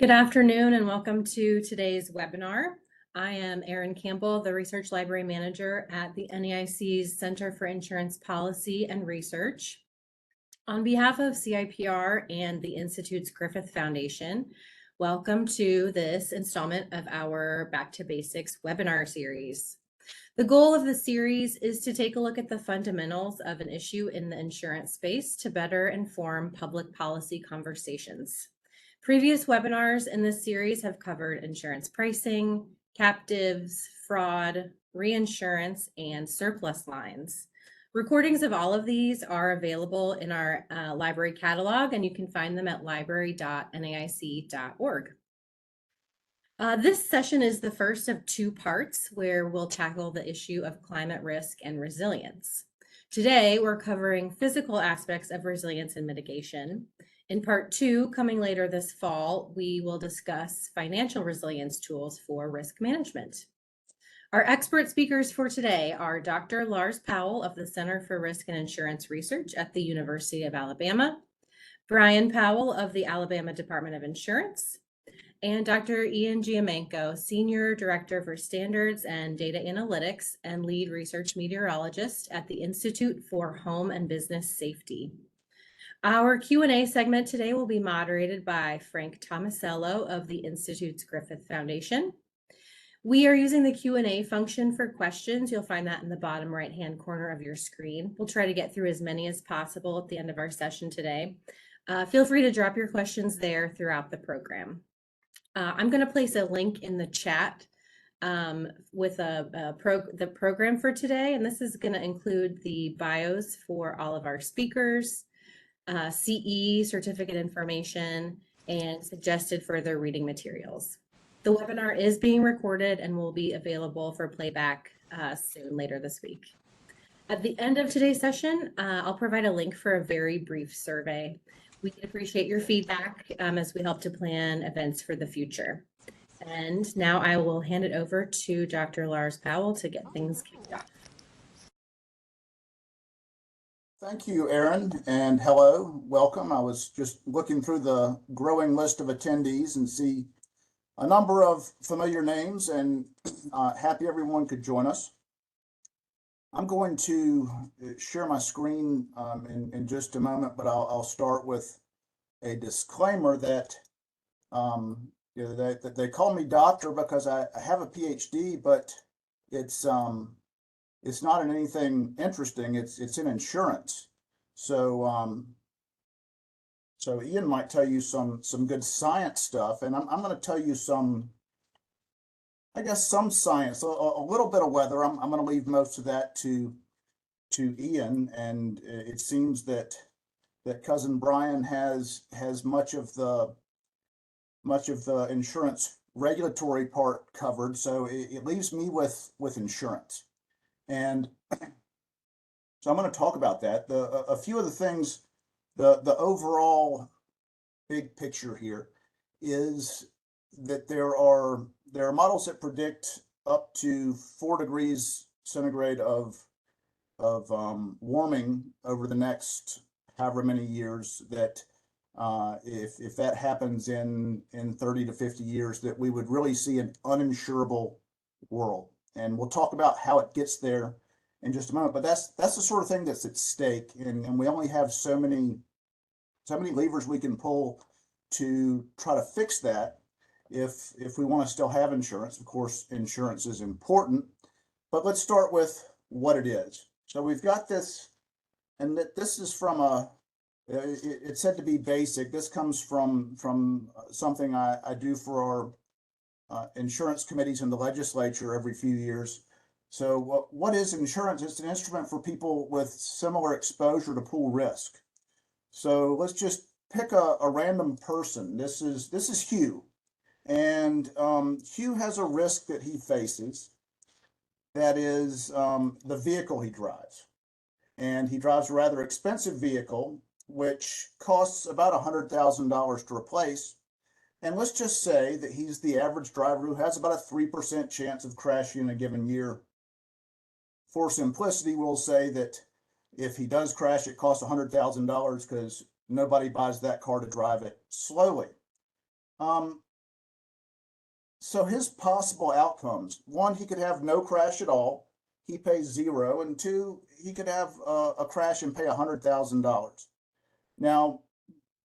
Good afternoon and welcome to today's webinar. I am Erin Campbell, the Research Library Manager at the NAIC's Center for Insurance Policy and Research. On behalf of CIPR and the Institute's Griffith Foundation, welcome to this installment of our Back to Basics webinar series. The goal of the series is to take a look at the fundamentals of an issue in the insurance space to better inform public policy conversations. Previous webinars in this series have covered insurance pricing, captives, fraud, reinsurance, and surplus lines. Recordings of all of these are available in our library catalog, and you can find them at library.naic.org. This session is the first of two parts where we'll tackle the issue of climate risk and resilience. Today, we're covering physical aspects of resilience and mitigation. In part two, coming later this fall, we will discuss financial resilience tools for risk management. Our expert speakers for today are Dr. Lars Powell of the Center for Risk and Insurance Research at the University of Alabama, Brian Powell of the Alabama Department of Insurance, and Dr. Ian Giamenco, Senior Director for Standards and Data Analytics and Lead Research Meteorologist at the Institute for Home and Business Safety. Our Q&A segment today will be moderated by Frank Tomasello of the Institute's Griffith Foundation. We are using the Q&A function for questions. You'll find that in the bottom right-hand corner of your screen. We'll try to get through as many as possible at the end of our session today. Feel free to drop your questions there throughout the program. I'm going to place a link in the chat with the program for today, and this is going to include the bios for all of our speakers, CE certificate information, and suggested further reading materials. The webinar is being recorded and will be available for playback soon later this week. At the end of today's session, I'll provide a link for a very brief survey. We appreciate your feedback as we help to plan events for the future. And now I will hand it over to Dr. Lars Powell to get things kicked off. Thank you, Erin, and hello, welcome. I was just looking through the growing list of attendees and see a number of familiar names, and happy everyone could join us. I'm going to share my screen in just a moment, but I'll start with a disclaimer that that they call me doctor because I have a PhD, but it's not in anything interesting. It's in insurance. So so Ian might tell you some good science stuff, and I'm going to tell you some, I guess, some science, a little bit of weather. I'm going to leave most of that to Ian, and it seems that cousin Brian has much of the insurance regulatory part covered. So it leaves me with insurance. And so I'm going to talk about that. A few of the things, the overall big picture here is that there are models that predict up to 4 degrees centigrade of warming over the next however many years, that if that happens in 30 to 50 years, that we would really see an uninsurable world. And we'll talk about how it gets there in just a moment. But that's the sort of thing that's at stake, and we only have so many levers we can pull to try to fix that. If we want to still have insurance, of course, insurance is important. But let's start with what it is. So we've got this, and this is from it's said to be basic. This comes from something I do for our insurance committees in the legislature every few years. So what is insurance? It's an instrument for people with similar exposure to pool risk. So let's just pick a random person. This is Hugh, and Hugh has a risk that he faces. That is the vehicle he drives, and he drives a rather expensive vehicle, which costs about $100,000 to replace. And let's just say that he's the average driver who has about a 3% chance of crashing in a given year. For simplicity, we'll say that if he does crash, it costs $100,000 because nobody buys that car to drive it slowly. So his possible outcomes, one, he could have no crash at all. He pays zero. And two, he could have a crash and pay $100,000. Now,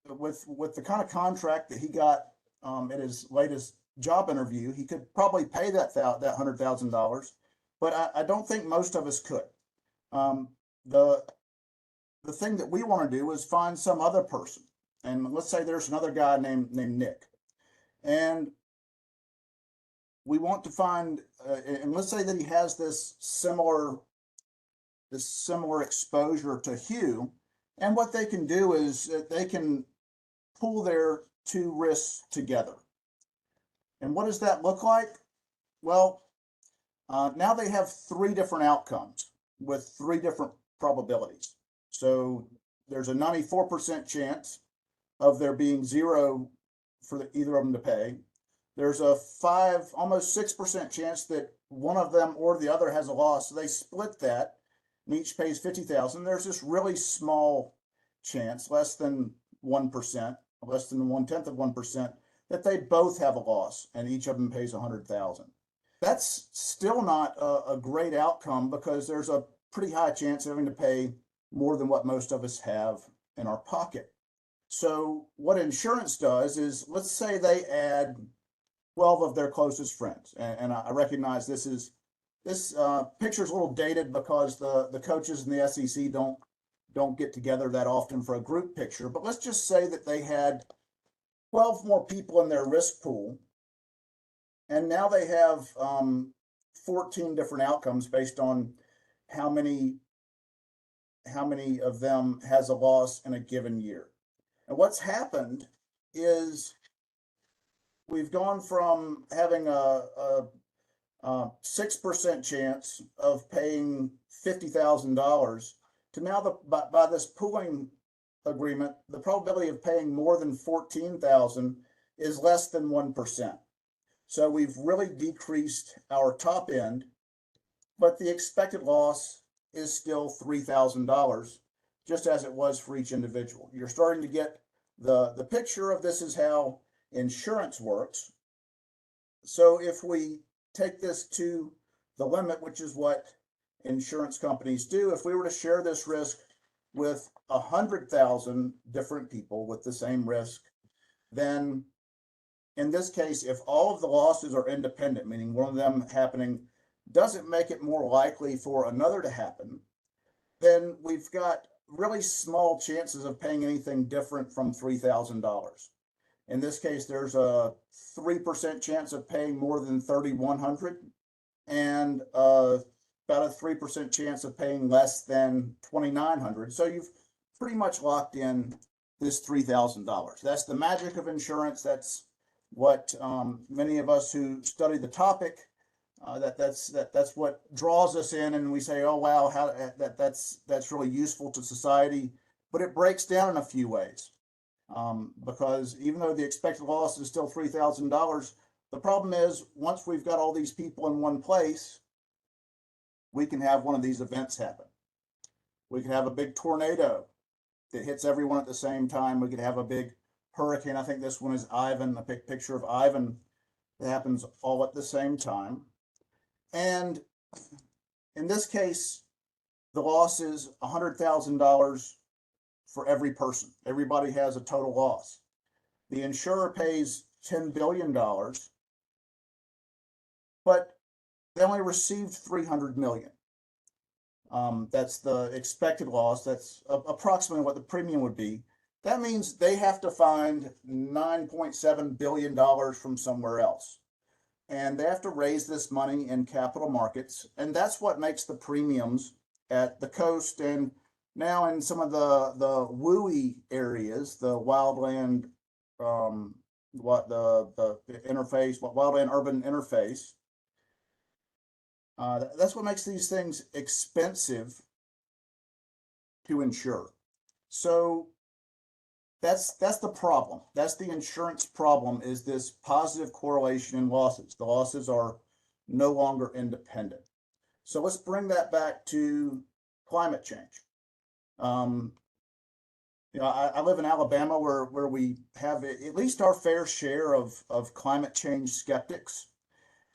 with the kind of contract that he got at his latest job interview, he could probably pay that $100,000, but I don't think most of us could. Um, the the thing that we want to do is find some other person, and let's say there's another guy named Nick, and we want to find, and let's say that he has this similar exposure to Hugh, and what they can do is they can pool their two risks together. And what does that look like? Well, now they have three different outcomes with three different probabilities. So there's a 94% chance of there being zero for either of them to pay. There's a almost 6% chance that one of them or the other has a loss. So they split that and each pays 50,000. There's this really small chance, less than 1%, less than 1/10 of 1%, that they both have a loss and each of them pays 100,000. That's still not a great outcome because there's a pretty high chance of having to pay more than what most of us have in our pocket. So what insurance does is, let's say they add 12 of their closest friends. And I recognize this picture is a little dated because the coaches in the SEC don't get together that often for a group picture. But let's just say that they had 12 more people in their risk pool, and now they have 14 different outcomes based on how many of them has a loss in a given year. And what's happened is we've gone from having a 6% chance of paying $50,000 to now by this pooling agreement, the probability of paying more than 14,000 is less than 1%. So we've really decreased our top end, but the expected loss is still $3,000, just as it was for each individual. You're starting to get the picture of this is how insurance works. So if we take this to the limit, which is what insurance companies do, if we were to share this risk with 100,000 different people with the same risk, then in this case, if all of the losses are independent, meaning one of them happening doesn't make it more likely for another to happen, then we've got really small chances of paying anything different from $3,000. In this case, there's a 3% chance of paying more than $3,100 and about a 3% chance of paying less than $2,900. So you've pretty much locked in this $3,000. That's the magic of insurance. That's what many of us who study the topic, that's what draws us in, and we say, oh wow, that's really useful to society. But it breaks down in a few ways. Because even though the expected loss is still $3,000, the problem is once we've got all these people in one place, we can have one of these events happen. We can have a big tornado that hits everyone at the same time. We could have a big hurricane. I think this one is Ivan, a picture of Ivan that happens all at the same time. And in this case, the loss is $100,000 for every person. Everybody has a total loss. The insurer pays $10 billion, but they only received $300 million. That's the expected loss. That's approximately what the premium would be. That means they have to find $9.7 billion from somewhere else. And they have to raise this money in capital markets. And that's what makes the premiums at the coast and now in some of the WUI areas, the wildland, the interface, wildland urban interface, that's what makes these things expensive to insure. So that's the problem. That's the insurance problem, is this positive correlation in losses. The losses are no longer independent. So let's bring that back to climate change. You know, I live in Alabama where we have at least our fair share of climate change skeptics.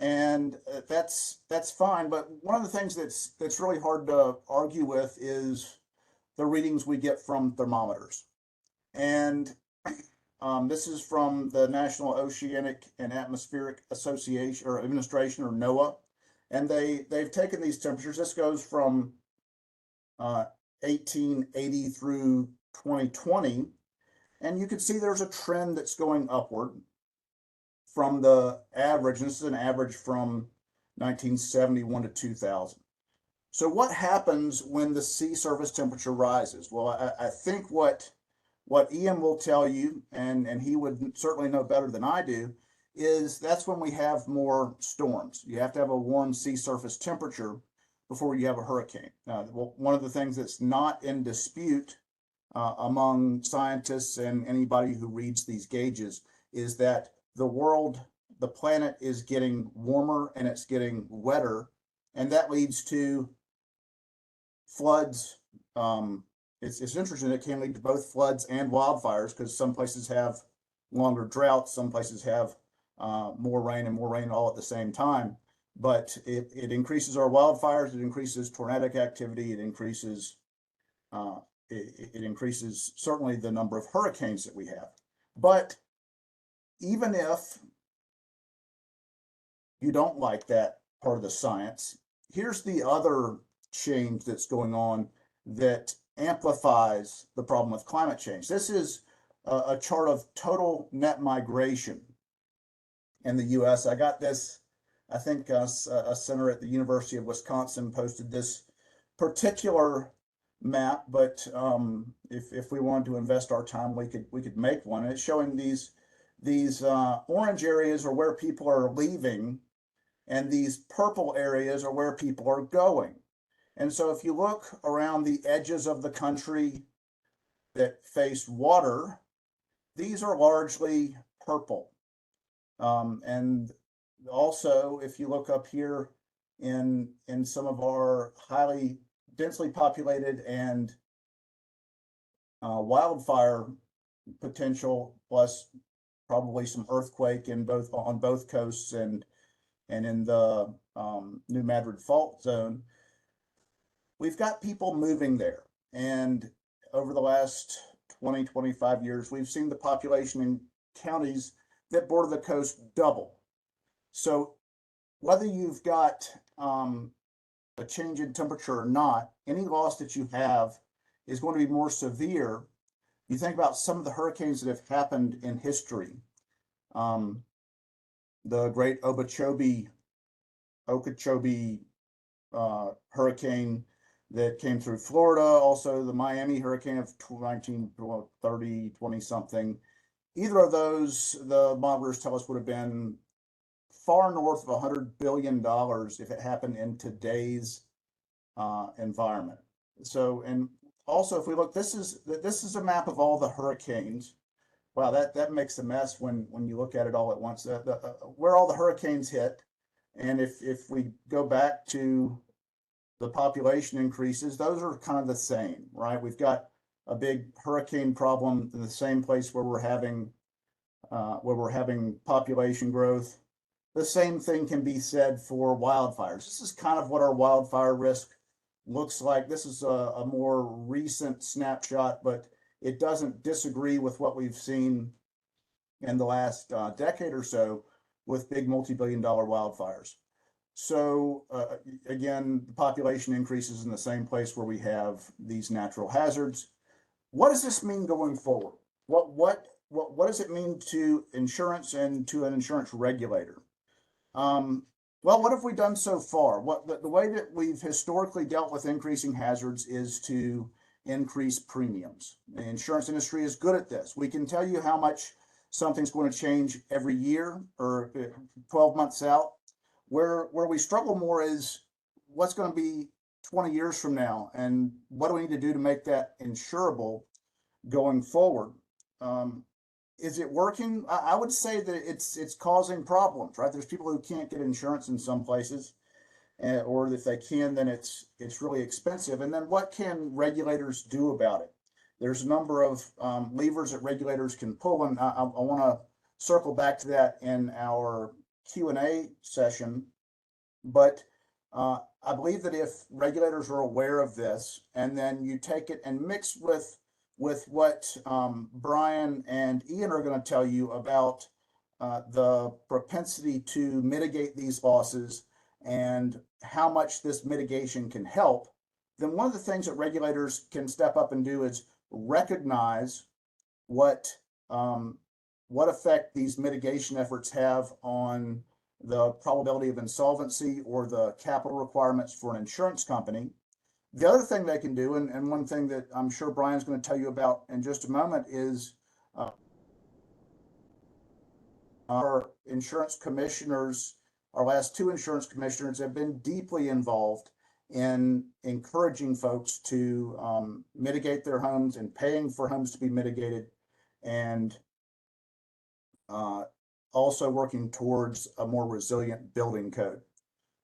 And that's fine. But one of the things that's really hard to argue with is the readings we get from thermometers. And this is from the National Oceanic and Atmospheric Association or Administration, or NOAA, and they've taken these temperatures. This goes from 1880 through 2020, and you can see there's a trend that's going upward from the average. And this is an average from 1971 to 2000. So what happens when the sea surface temperature rises? Well, I think what Ian will tell you, and he would certainly know better than I do, is that's when we have more storms. You have to have a warm sea surface temperature before you have a hurricane. One of the things that's not in dispute among scientists and anybody who reads these gauges is that the planet is getting warmer and it's getting wetter, and that leads to floods. It's interesting. It can lead to both floods and wildfires because some places have longer droughts, some places have more rain and more rain all at the same time. But it increases our wildfires, it increases tornadic activity, it increases certainly the number of hurricanes that we have. But even if you don't like that part of the science, here's the other change that's going on that amplifies the problem with climate change. This is a chart of total net migration in the US. I got this, I think a center at the University of Wisconsin posted this particular map, but if we wanted to invest our time, we could make one. And it's showing these orange areas are where people are leaving, and these purple areas are where people are going. And so if you look around the edges of the country that face water, these are largely purple. And also, if you look up here in some of our highly densely populated and wildfire potential, plus probably some earthquake on both coasts and in the New Madrid fault zone, we've got people moving there. And over the last 20, 25 years, we've seen the population in counties that border the coast double. So whether you've got a change in temperature or not, any loss that you have is going to be more severe. You think about some of the hurricanes that have happened in history. The great Okeechobee hurricane that came through Florida, also the Miami hurricane of 1930, 20 something. Either of those, the modelers tell us, would have been far north of $100 billion if it happened in today's environment. So, and also if we look, this is a map of all the hurricanes. Wow, that makes a mess when you look at it all at once. Where all the hurricanes hit, and if we go back to the population increases, those are kind of the same, right? We've got a big hurricane problem in the same place where we're having population growth. The same thing can be said for wildfires. This is kind of what our wildfire risk looks like. This is a more recent snapshot, but it doesn't disagree with what we've seen in the last decade or so with big multi-billion-dollar wildfires. So again, the population increases in the same place where we have these natural hazards. What does this mean going forward? What does it mean to insurance and to an insurance regulator? Well, what have we done so far? The way that we've historically dealt with increasing hazards is to increase premiums. The insurance industry is good at this. We can tell you how much something's going to change every year or 12 months out. Where we struggle more is what's going to be 20 years from now, and what do we need to do to make that insurable going forward? Is it working? I would say that it's causing problems, right? There's people who can't get insurance in some places, or if they can, then it's really expensive. And then what can regulators do about it? there's a number of levers that regulators can pull, and I want to circle back to that in our Q&A session. But I believe that if regulators are aware of this, and then you take it and mix with what Brian and Ian are going to tell you about the propensity to mitigate these losses and how much this mitigation can help, then one of the things that regulators can step up and do is recognize what effect these mitigation efforts have on the probability of insolvency or the capital requirements for an insurance company. The other thing they can do, and one thing that I'm sure Brian's going to tell you about in just a moment, is our insurance commissioners, our last two insurance commissioners have been deeply involved in encouraging folks to mitigate their homes and paying for homes to be mitigated, and also working towards a more resilient building code.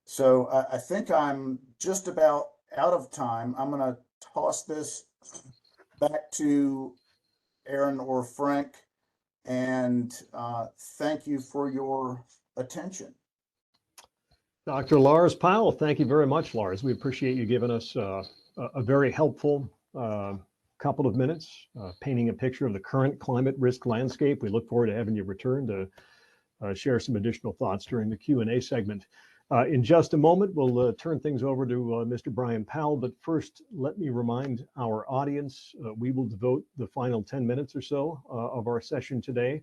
So I think I'm just about out of time. I'm going to toss this back to Aaron or Frank, and thank you for your attention. Dr. Lars Powell, thank you very much, Lars. We appreciate you giving us a very helpful couple of minutes, painting a picture of the current climate risk landscape. We look forward to having you return to share some additional thoughts during the Q&A segment. In just a moment, we'll turn things over to Mr. Brian Powell, but first, let me remind our audience, we will devote the final 10 minutes or so of our session today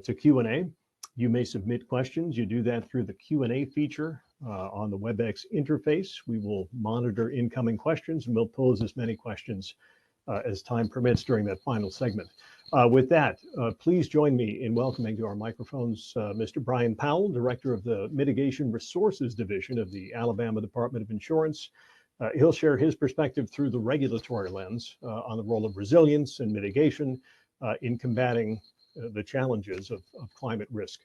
to Q&A. You may submit questions. You do that through the Q&A feature on the WebEx interface. We will monitor incoming questions, and we'll pose as many questions as time permits during that final segment. With that, please join me in welcoming to our microphones Mr. Brian Powell, Director of the Mitigation Resources Division of the Alabama Department of Insurance. He'll share his perspective through the regulatory lens on the role of resilience and mitigation in combating the challenges of climate risk.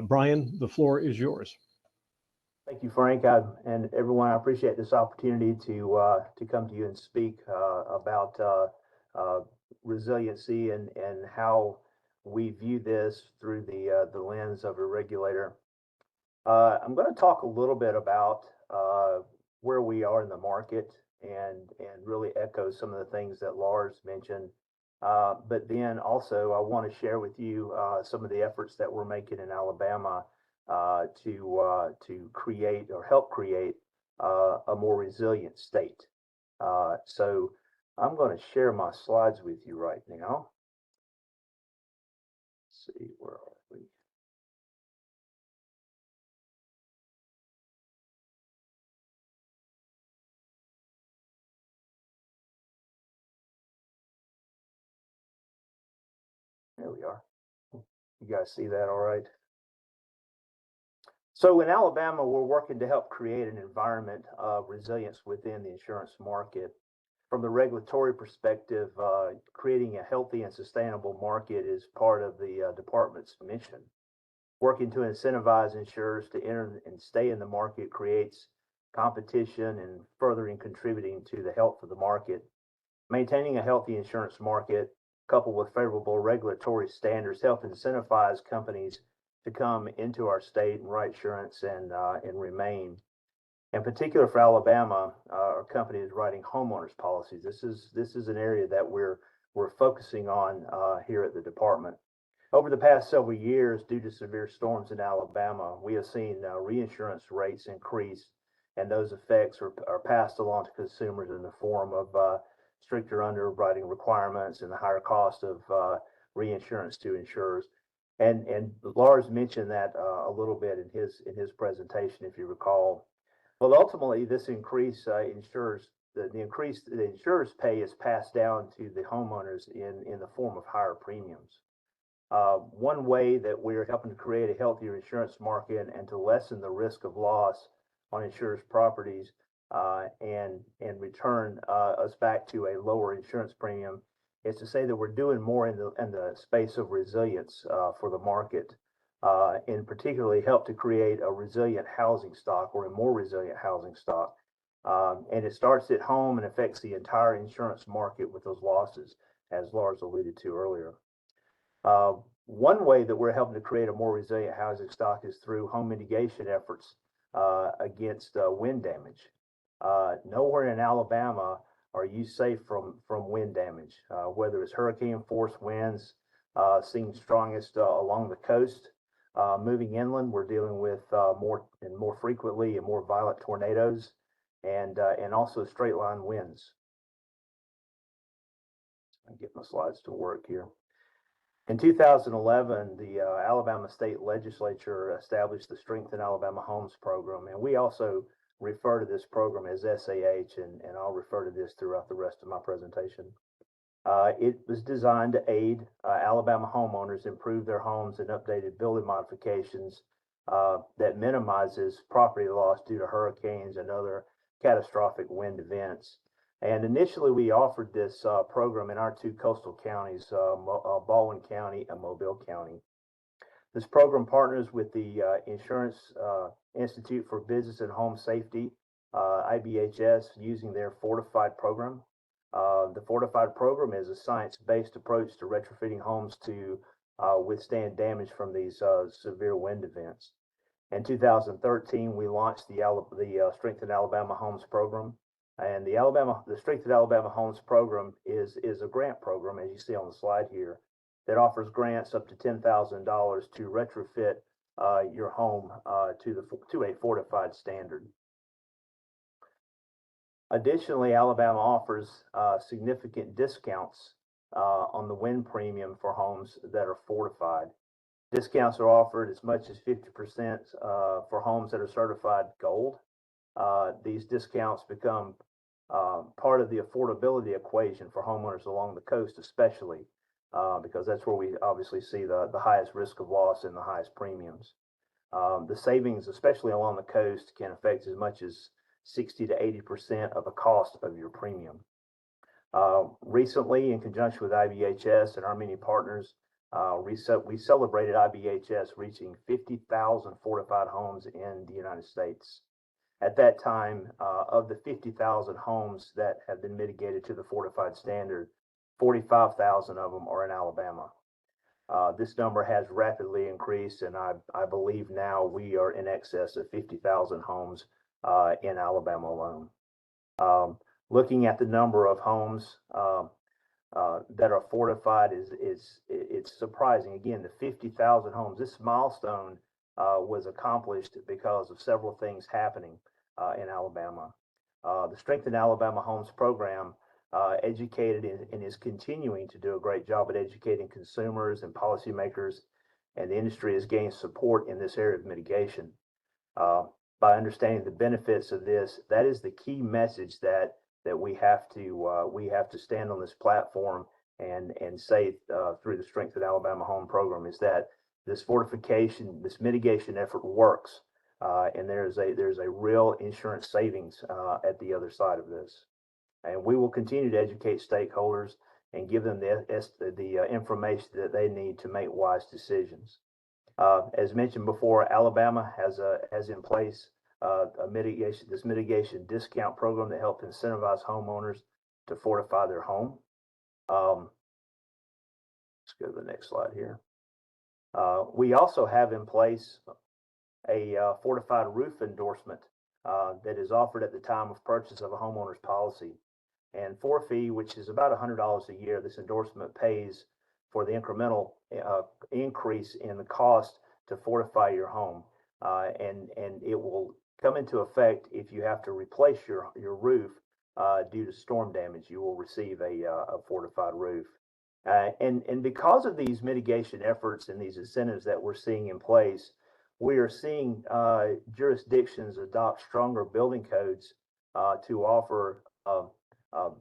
Brian, the floor is yours. Thank you, Frank, and everyone. I appreciate this opportunity to come to you and speak about resiliency and how we view this through the lens of a regulator. I'm going to talk a little bit about where we are in the market and really echo some of the things that Lars mentioned. But then also I want to share with you some of the efforts that we're making in Alabama to create or help create a more resilient state. So I'm going to share my slides with you right now. Let's see, where are we? There we are. You guys see that all right? So in Alabama, we're working to help create an environment of resilience within the insurance market. From the regulatory perspective, creating a healthy and sustainable market is part of the department's mission. Working to incentivize insurers to enter and stay in the market creates competition and furthering contributing to the health of the market. Maintaining a healthy insurance market, coupled with favorable regulatory standards, help incentivize companies to come into our state and write insurance and remain. In particular for Alabama, our company is writing homeowners policies. This is an area that we're focusing on here at the department. Over the past several years, due to severe storms in Alabama, we have seen reinsurance rates increase, and those effects are passed along to consumers in the form of stricter underwriting requirements and the higher cost of reinsurance to insurers. And Lars mentioned that a little bit in his presentation, if you recall. Well, ultimately, this increase the insurers pay is passed down to the homeowners in the form of higher premiums. One way that we're helping to create a healthier insurance market and to lessen the risk of loss on insurers' properties and return us back to a lower insurance premium is to say that we're doing more in the space of resilience for the market, and particularly help to create a resilient housing stock or a more resilient housing stock. And it starts at home and affects the entire insurance market with those losses. as Lars alluded to earlier. One way that we're helping to create a more resilient housing stock is through home mitigation efforts against wind damage. Nowhere in Alabama are you safe from wind damage, whether it's hurricane force winds seen strongest along the coast. Moving inland, we're dealing with more frequently and more violent tornadoes and also straight line winds. I'll get my slides to work here. In 2011, the Alabama State Legislature established the Strengthen Alabama Homes program, and we also refer to this program as SAH, and I'll refer to this throughout the rest of my presentation. It was designed to aid Alabama homeowners improve their homes and updated building modifications that minimizes property loss due to hurricanes and other catastrophic wind events. And initially, we offered this program in our two coastal counties, Baldwin County and Mobile County. This program partners with the Insurance Institute for Business and Home Safety, IBHS, using their Fortified program. The Fortified program is a science-based approach to retrofitting homes to withstand damage from these severe wind events. In 2013, we launched the Strengthen Alabama Homes program. And the Strengthen Alabama Homes program is a grant program, as you see on the slide here, that offers grants up to $10,000 to retrofit your home to a fortified standard. Additionally, Alabama offers significant discounts on the wind premium for homes that are fortified. Discounts are offered as much as 50% for homes that are certified gold. These discounts become part of the affordability equation for homeowners along the coast, especially because that's where we obviously see the highest risk of loss and the highest premiums. The savings, especially along the coast, can affect as much as 60 to 80% of the cost of your premium. Recently, in conjunction with IBHS and our many partners, we celebrated IBHS reaching 50,000 fortified homes in the United States. At that time, of the 50,000 homes that have been mitigated to the fortified standard, 45,000 of them are in Alabama. This number has rapidly increased, and I believe now we are in excess of 50,000 homes in Alabama alone. Looking at the number of homes that are fortified it's surprising. Again, the 50,000 homes, this milestone was accomplished because of several things happening in Alabama. The Strengthen Alabama Homes program educated and is continuing to do a great job at educating consumers and policymakers, and the industry has gained support in this area of mitigation. By understanding the benefits of this, that is the key message that we have to stand on this platform and say through the Strengthen Alabama Home program, is that this mitigation effort works. And there's a real insurance savings at the other side of this. And we will continue to educate stakeholders and give them the information that they need to make wise decisions. As mentioned before, Alabama has in place this mitigation discount program that helps incentivize homeowners to fortify their home. Let's go to the next slide here. We also have in place a fortified roof endorsement that is offered at the time of purchase of a homeowner's policy. And for a fee, which is about $100 a year, this endorsement pays for the incremental increase in the cost to fortify your home. And it will come into effect if you have to replace your roof due to storm damage. You will receive a fortified roof. And because of these mitigation efforts and these incentives that we're seeing in place, we are seeing jurisdictions adopt stronger building codes to offer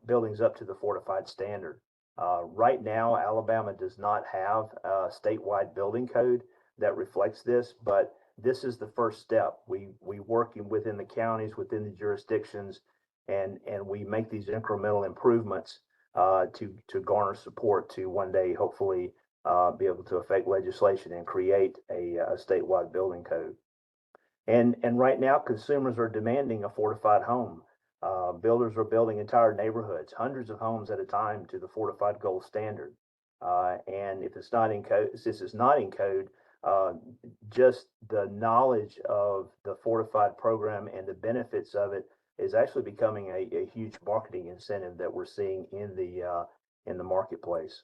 buildings up to the fortified standard. Right now, Alabama does not have a statewide building code that reflects this, but this is the first step. We work within the counties, within the jurisdictions, and we make these incremental improvements to garner support to one day hopefully be able to affect legislation and create a statewide building code. And right now, consumers are demanding a fortified home. Builders are building entire neighborhoods, hundreds of homes at a time, to the fortified gold standard. And if it's not in code, since it's not in code, just the knowledge of the fortified program and the benefits of it is actually becoming a huge marketing incentive that we're seeing in the marketplace.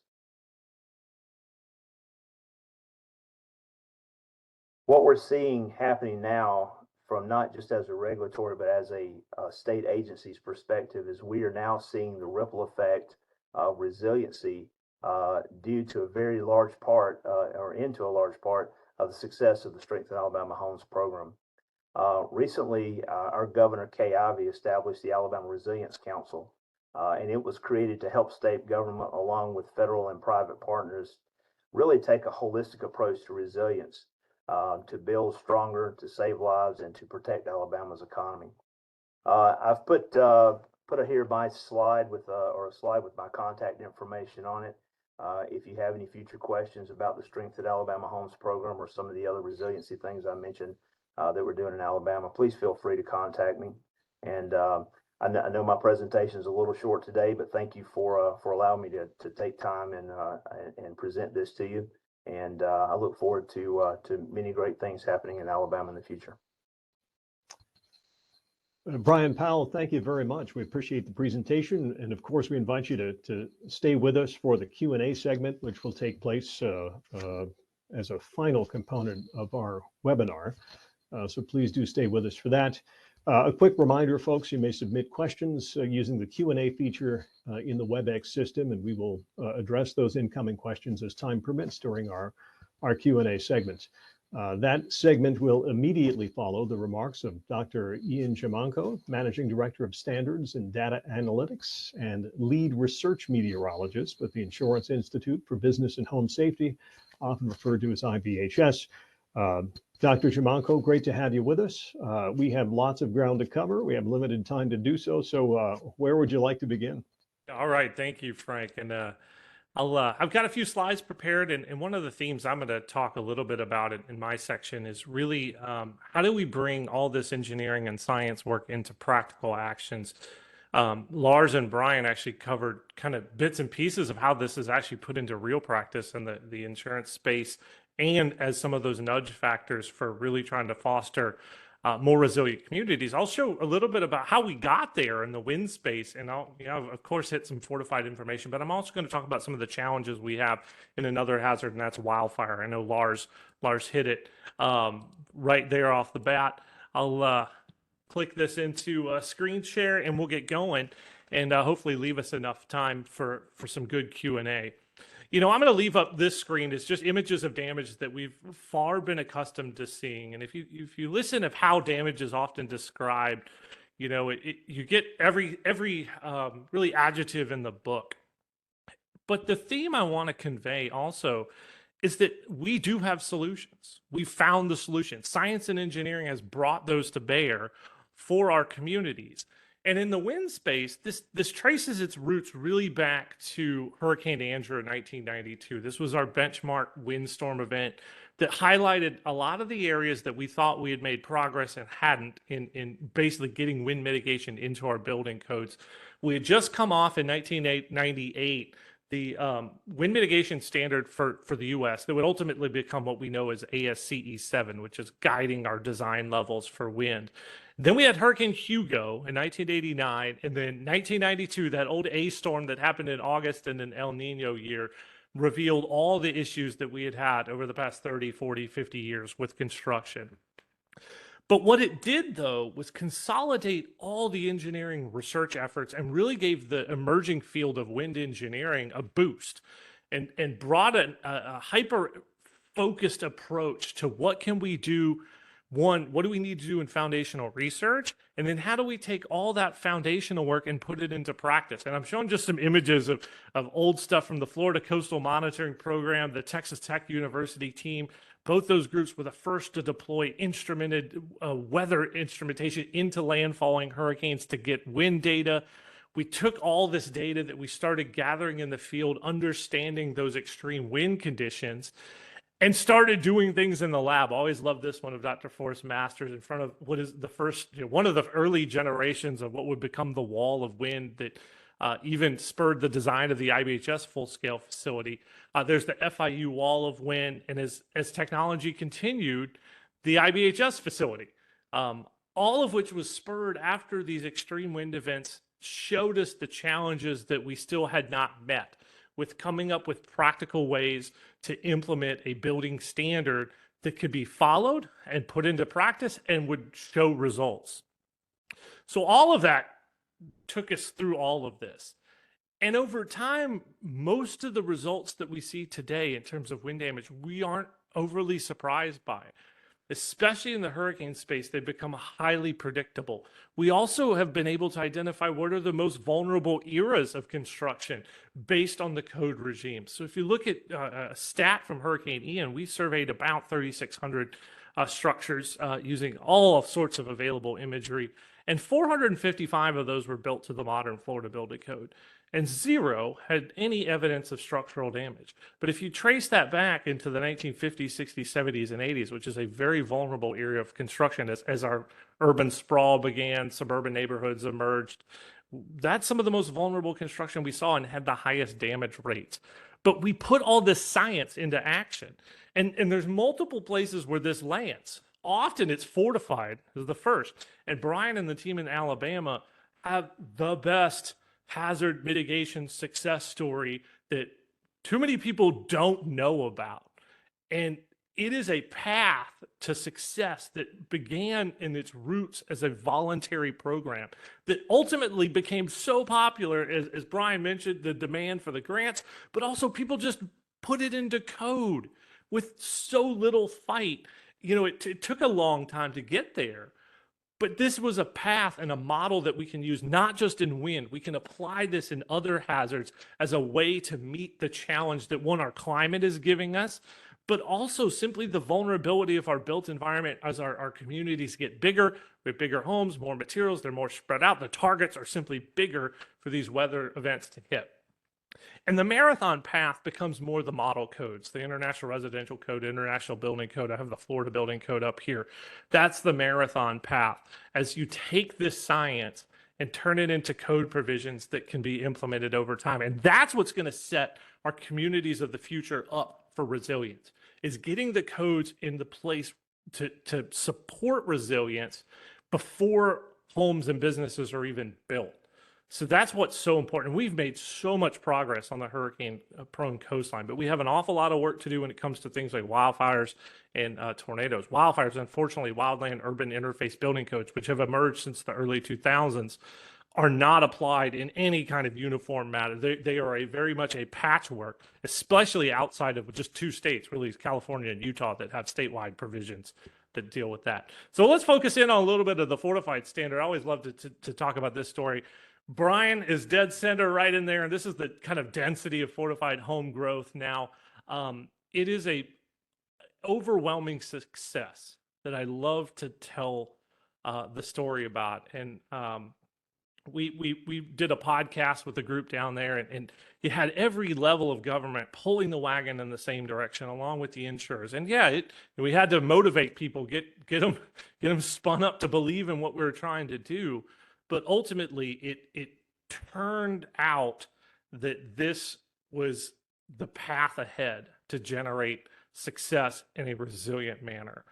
What we're seeing happening now, from not just as a regulatory but as a state agency's perspective, is we are now seeing the ripple effect of resiliency due to a very large part, or into a large part, of the success of the Strengthen Alabama Homes program. Recently, our Governor Kay Ivey established the Alabama Resilience Council, and it was created to help state government, along with federal and private partners, really take a holistic approach to resilience, to build stronger, to save lives, and to protect Alabama's economy. I've put here my slide with or a slide with my contact information on it. If you have any future questions about the Strengthen Alabama Homes program or some of the other resiliency things I mentioned that we're doing in Alabama, please feel free to contact me. And I know my presentation is a little short today, but thank you for allowing me to take time and present this to you. And I look forward to many great things happening in Alabama in the future. Brian Powell, thank you very much. We appreciate the presentation. And of course, we invite you to stay with us for the Q&A segment, which will take place as a final component of our webinar. So please do stay with us for that. A quick reminder, folks, you may submit questions using the Q&A feature in the WebEx system, and we will address those incoming questions as time permits during our Q&A segments. That segment will immediately follow the remarks of Dr. Ian Jamanko, Managing Director of Standards and Data Analytics and Lead Research Meteorologist with the Insurance Institute for Business and Home Safety, often referred to as IBHS. Dr. Jamanko, great to have you with us. We have lots of ground to cover. We have limited time to do so. So where would you like to begin? All right. Thank you, Frank. And I've got a few slides prepared. And one of the themes I'm going to talk a little bit about in my section is really how do we bring all this engineering and science work into practical actions? Lars and Brian actually covered kind of bits and pieces of how this is actually put into real practice in the insurance space, and as some of those nudge factors for really trying to foster more resilient communities. I'll show a little bit about how we got there in the wind space, and I'll, of course, hit some fortified information, but I'm also going to talk about some of the challenges we have in another hazard, and that's wildfire. I know Lars hit it right there off the bat. I'll click this into a screen share, and we'll get going, and hopefully leave us enough time for some good Q&A. I'm going to leave up this screen. It's just images of damage that we've far been accustomed to seeing. And if you listen of how damage is often described, you get every really adjective in the book. But the theme I want to convey also is that we do have solutions. We found the solutions. Science and engineering has brought those to bear for our communities. And in the wind space, this traces its roots really back to Hurricane Andrew in 1992. This was our benchmark windstorm event that highlighted a lot of the areas that we thought we had made progress and hadn't in basically getting wind mitigation into our building codes. We had just come off in 1998 the wind mitigation standard for the U.S. that would ultimately become what we know as ASCE 7, which is guiding our design levels for wind. Then we had Hurricane Hugo in 1989, and then 1992, that old A storm that happened in August and an El Nino year revealed all the issues that we had over the past 30, 40, 50 years with construction. But what it did, though, was consolidate all the engineering research efforts and really gave the emerging field of wind engineering a boost and brought a hyper-focused approach to what can we do. One, what do we need to do in foundational research? And then how do we take all that foundational work and put it into practice? And I'm showing just some images of old stuff from the Florida Coastal Monitoring Program, the Texas Tech University team. Both those groups were the first to deploy instrumented weather instrumentation into landfalling hurricanes to get wind data. We took all this data that we started gathering in the field, understanding those extreme wind conditions, and started doing things in the lab. Always loved this one of Dr. Forrest Masters in front of what is the first, one of the early generations of what would become the wall of wind that even spurred the design of the IBHS full-scale facility. There's the FIU wall of wind, and as technology continued, the IBHS facility, all of which was spurred after these extreme wind events showed us the challenges that we still had not met with coming up with practical ways to implement a building standard that could be followed and put into practice and would show results. So all of that took us through all of this. And over time, most of the results that we see today in terms of wind damage, we aren't overly surprised by. Especially in the hurricane space, they've become highly predictable. We also have been able to identify what are the most vulnerable eras of construction based on the code regime. So if you look at a stat from Hurricane Ian, we surveyed about 3,600 structures using all sorts of available imagery, and 455 of those were built to the modern Florida Building Code, and 0 had any evidence of structural damage. But if you trace that back into the 1950s, 60s, 70s, and 80s, which is a very vulnerable area of construction as our urban sprawl began, suburban neighborhoods emerged, that's some of the most vulnerable construction we saw and had the highest damage rates. But we put all this science into action. And there's multiple places where this lands. Often it's fortified as the first. And Brian and the team in Alabama have the best hazard mitigation success story that too many people don't know about. And it is a path to success that began in its roots as a voluntary program that ultimately became so popular, as Brian mentioned, the demand for the grants, but also people just put it into code with so little fight. It took a long time to get there. But this was a path and a model that we can use not just in wind. We can apply this in other hazards as a way to meet the challenge that, one, our climate is giving us, but also simply the vulnerability of our built environment as our communities get bigger. We have bigger homes, more materials, they're more spread out. The targets are simply bigger for these weather events to hit. And the marathon path becomes more the model codes, the International Residential Code, International Building Code. I have the Florida Building Code up here. That's the marathon path. As you take this science and turn it into code provisions that can be implemented over time. And that's what's going to set our communities of the future up for resilience, is getting the codes in the place to support resilience before homes and businesses are even built. So that's what's so important. We've made so much progress on the hurricane-prone coastline, but we have an awful lot of work to do when it comes to things like wildfires and tornadoes. Wildfires, unfortunately, wildland-urban interface building codes, which have emerged since the early 2000s, are not applied in any kind of uniform manner. They are very much a patchwork, especially outside of just 2 states, really California and Utah, that have statewide provisions that deal with that. So let's focus in on a little bit of the fortified standard. I always love to talk about this story. Brian is dead center right in there, and this is the kind of density of fortified home growth now. It is a overwhelming success that I love to tell the story about. And we did a podcast with the group down there, and you had every level of government pulling the wagon in the same direction, along with the insurers. And yeah, we had to motivate people, get them spun up to believe in what we were trying to do. But ultimately, it turned out that this was the path ahead to generate success in a resilient manner.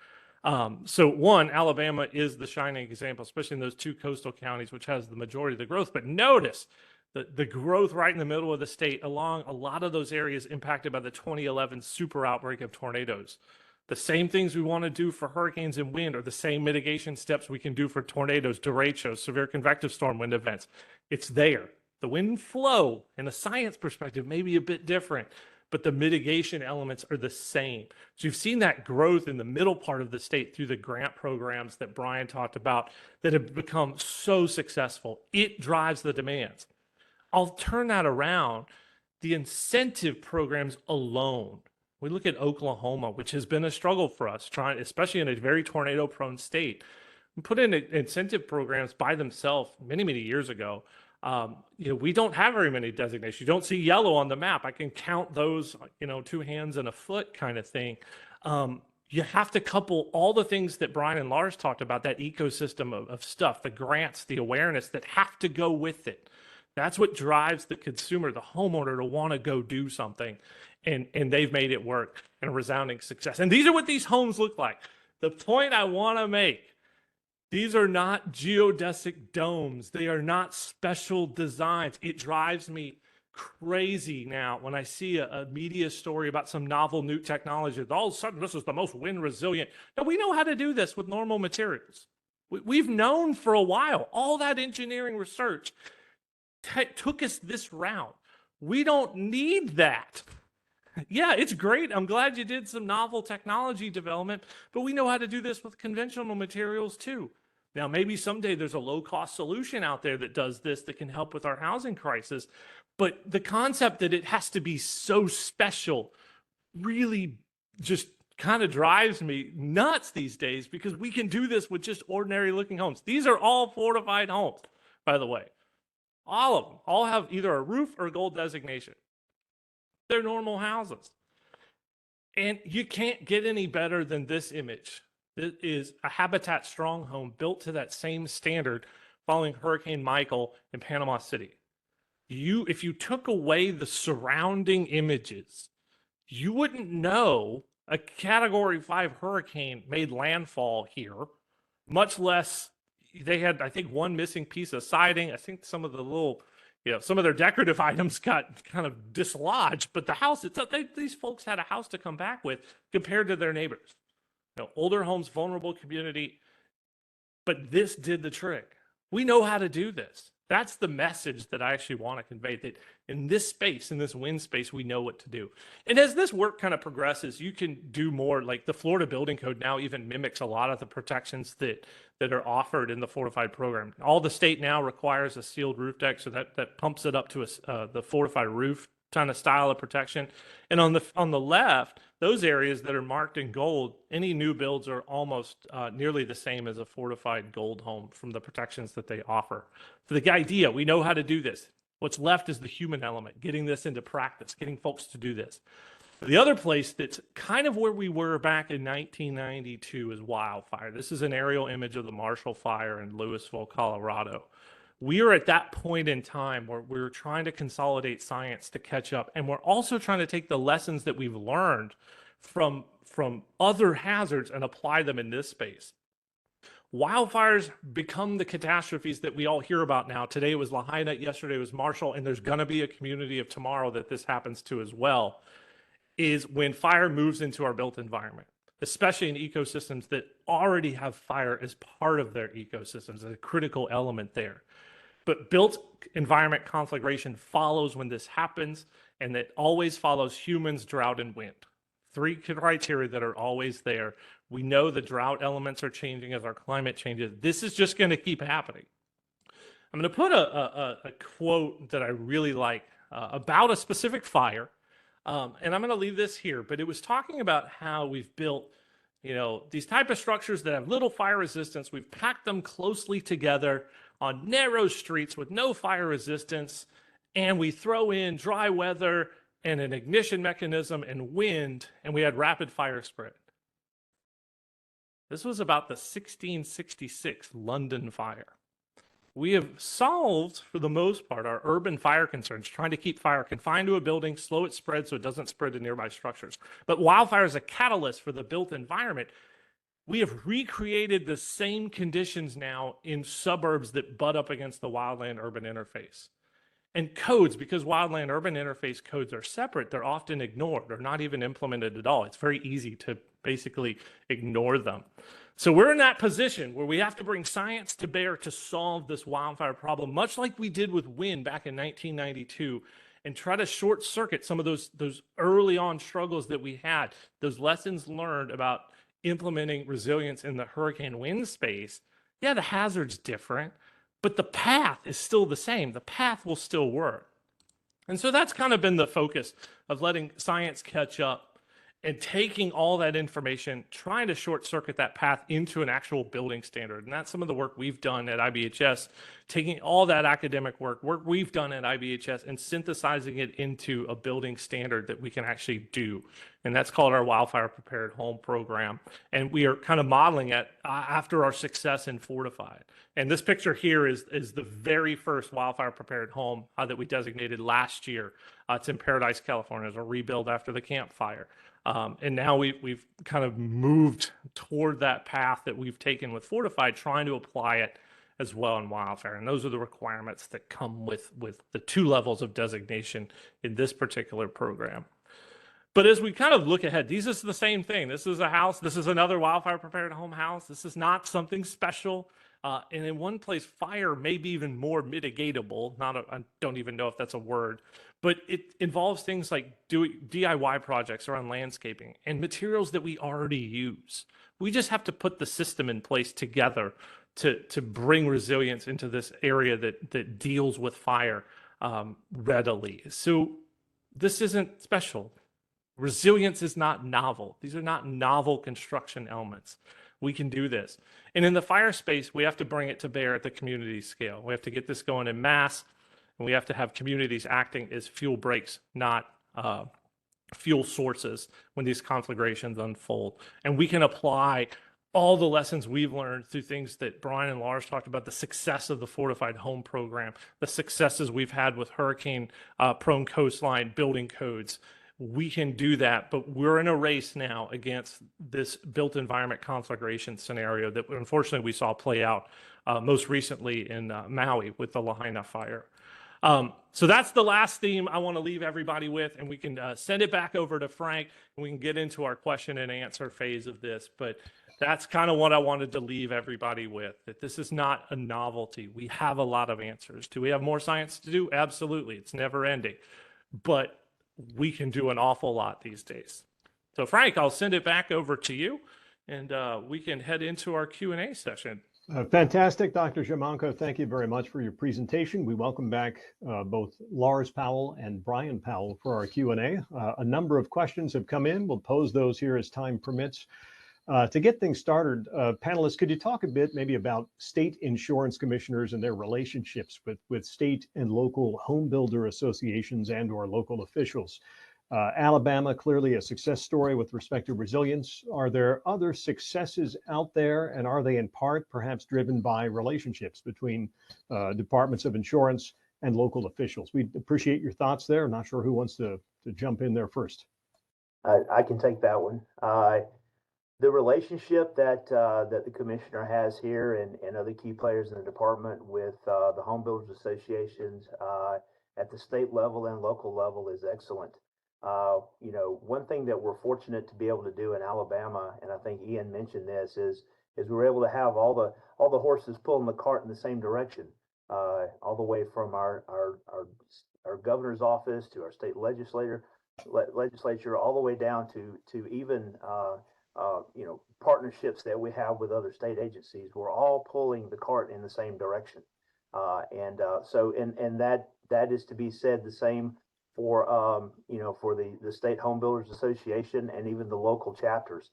So one, Alabama is the shining example, especially in those 2 coastal counties, which has the majority of the growth. But notice the growth right in the middle of the state along a lot of those areas impacted by the 2011 super outbreak of tornadoes. The same things we want to do for hurricanes and wind are the same mitigation steps we can do for tornadoes, derechos, severe convective storm wind events. It's there. The wind flow and a science perspective may be a bit different, but the mitigation elements are the same. So you've seen that growth in the middle part of the state through the grant programs that Brian talked about that have become so successful. It drives the demands. I'll turn that around. The incentive programs alone. We look at Oklahoma, which has been a struggle for us, especially in a very tornado-prone state. We put in incentive programs by themselves many, many years ago We don't have very many designations. You don't see yellow on the map. I can count those, two hands and a foot kind of thing. You have to couple all the things that Brian and Lars talked about, that ecosystem of stuff, the grants, the awareness that have to go with it. That's what drives the consumer, the homeowner, to want to go do something. And they've made it work, and a resounding success. And these are what these homes look like. The point I want to make, these are not geodesic domes. They are not special designs. It drives me crazy now when I see a media story about some novel new technology. All of a sudden, this is the most wind resilient. No, we know how to do this with normal materials. We've known for a while. All that engineering research took us this route. We don't need that. Yeah, it's great. I'm glad you did some novel technology development, but we know how to do this with conventional materials too. Now, maybe someday there's a low-cost solution out there that does this that can help with our housing crisis, but the concept that it has to be so special really just kind of drives me nuts these days, because we can do this with just ordinary-looking homes. These are all fortified homes, by the way. All of them. All have either a roof or a gold designation. They're normal houses. And you can't get any better than this image. It is a Habitat strong home built to that same standard following Hurricane Michael in Panama City. If you took away the surrounding images, you wouldn't know a Category 5 hurricane made landfall here, much less they had, I think, one missing piece of siding. I think some of the little, some of their decorative items got kind of dislodged, but the house, these folks had a house to come back with compared to their neighbors. Older homes, vulnerable community, but this did the trick. We know how to do this. That's the message that I actually want to convey, that in this space, in this wind space, we know what to do. And as this work kind of progresses, you can do more. Like the Florida Building Code now even mimics a lot of the protections that are offered in the fortified program. All the state now requires a sealed roof deck, so that pumps it up to the fortified roof kind of style of protection. And on the left, those areas that are marked in gold, any new builds are almost nearly the same as a fortified gold home from the protections that they offer. So the idea, we know how to do this. What's left is the human element, getting this into practice, getting folks to do this. The other place that's kind of where we were back in 1992 is wildfire. This is an aerial image of the Marshall Fire in Louisville, Colorado. We are at that point in time where we're trying to consolidate science to catch up. And we're also trying to take the lessons that we've learned from other hazards and apply them in this space. Wildfires become the catastrophes that we all hear about now. Today it was Lahaina, yesterday it was Marshall, and there's going to be a community of tomorrow that this happens to as well, is when fire moves into our built environment, especially in ecosystems that already have fire as part of their ecosystems, a critical element there. But built environment conflagration follows when this happens, and it always follows humans, drought, and wind. 3 criteria that are always there. We know the drought elements are changing as our climate changes. This is just going to keep happening. I'm going to put a quote that I really like about a specific fire, and I'm going to leave this here, but it was talking about how we've built these type of structures that have little fire resistance. We've packed them closely together on narrow streets with no fire resistance, and we throw in dry weather and an ignition mechanism and wind, and we had rapid fire spread. This was about the 1666 London fire. We have solved, for the most part, our urban fire concerns, trying to keep fire confined to a building, slow its spread so it doesn't spread to nearby structures. But wildfire is a catalyst for the built environment. We have recreated the same conditions now in suburbs that butt up against the wildland-urban interface. And codes, because wildland-urban interface codes are separate, they're often ignored. They're not even implemented at all. It's very easy to basically ignore them. So we're in that position where we have to bring science to bear to solve this wildfire problem, much like we did with wind back in 1992, and try to short circuit some of those early on struggles that we had, those lessons learned about implementing resilience in the hurricane wind space. Yeah, the hazard's different, but the path is still the same. The path will still work. And so that's kind of been the focus of letting science catch up and taking all that information, trying to short circuit that path into an actual building standard. And that's some of the work we've done at IBHS, taking all that academic work we've done at IBHS and synthesizing it into a building standard that we can actually do. And that's called our Wildfire Prepared Home program. And we are kind of modeling it after our success in Fortified. And this picture here is the very first wildfire prepared home that we designated last year. It's in Paradise, California. It's a rebuild after the Camp Fire. And now we've kind of moved toward that path that we've taken with Fortified, trying to apply it as well in wildfire. And those are the requirements that come with the 2 levels of designation in this particular program. But as we kind of look ahead, these is the same thing. This is a house. This is another wildfire prepared home house. This is not something special. And in one place, fire may be even more mitigatable. I don't even know if that's a word, but it involves things like doing DIY projects around landscaping and materials that we already use. We just have to put the system in place together to bring resilience into this area that deals with fire readily. So this isn't special. Resilience is not novel. These are not novel construction elements. We can do this. And in the fire space, we have to bring it to bear at the community scale. We have to get this going in mass, and we have to have communities acting as fuel breaks, not fuel sources when these conflagrations unfold. And we can apply all the lessons we've learned through things that Brian and Lars talked about, the success of the Fortified Home program, the successes we've had with hurricane prone coastline building codes. We can do that, but we're in a race now against this built environment conflagration scenario that unfortunately we saw play out most recently in Maui with the Lahaina fire. So that's the last theme I want to leave everybody with, and we can send it back over to Frank, and we can get into our question and answer phase of this. But that's kind of what I wanted to leave everybody with, that this is not a novelty. We have a lot of answers. Do we have more science to do? Absolutely. It's never ending. But we can do an awful lot these days. So Frank, I'll send it back over to you, and we can head into our Q&A session. Fantastic, Dr. Jamanko. Thank you very much for your presentation. We welcome back both Lars Powell and Brian Powell for our Q&A. A number of questions have come in. We'll pose those here as time permits. To get things started, panelists, could you talk a bit maybe about state insurance commissioners and their relationships with state and local home builder associations and or local officials? Alabama, clearly a success story with respect to resilience. Are there other successes out there, and are they in part perhaps driven by relationships between departments of insurance and local officials? We'd appreciate your thoughts there. I'm not sure who wants to jump in there first. I can take that one. The relationship that the commissioner has here and other key players in the department with the home builders associations at the state level and local level is excellent. One thing that we're fortunate to be able to do in Alabama, and I think Ian mentioned this, is we're able to have all the horses pulling the cart in the same direction, all the way from our governor's office to our state legislature, all the way down to even partnerships that we have with other state agencies. We're all pulling the cart in the same direction, and that is to be said the same for the State Home Builders Association and even the local chapters.